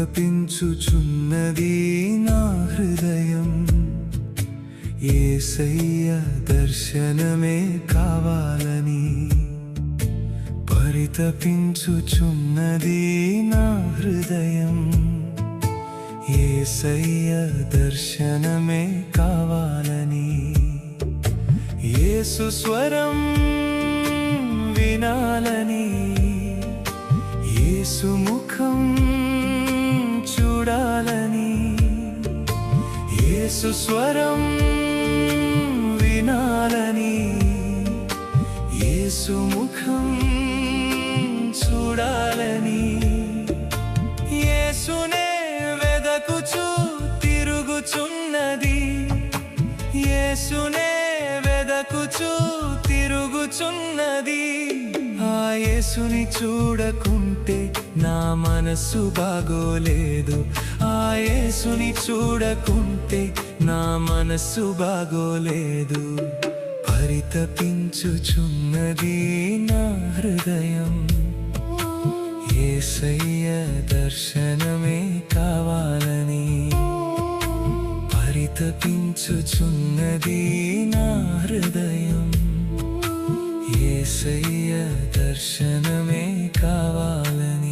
పరితపించుచున్నది నా హృదయం, యేసయ్య దర్శనమే కావాలని. పరితపించుచున్నది నా హృదయం, యేసయ్య దర్శనమే కావాలని. యేసు స్వరం వినాలని, యేసు ముఖం చూడాలని. యేసు స్వరం వినాలని, యేసు ముఖం చూడాలని. యేసునే వెదకుచు తిరుగుచున్నది, యేసునే వెదకుచు తిరుగుచున్నది. ఆ యేసుని చూడకుంటే నా మనసు బాగోలేదు, ఆ యేసుని చూడకుంటే నా మనసు బాగోలేదు. పరితపించుచున్నది నా హృదయం, యేసయ్య దర్శనమే కావాలని. పరితపించుచున్నది నా హృదయం, యేసయ్య దర్శనమే కావాలని.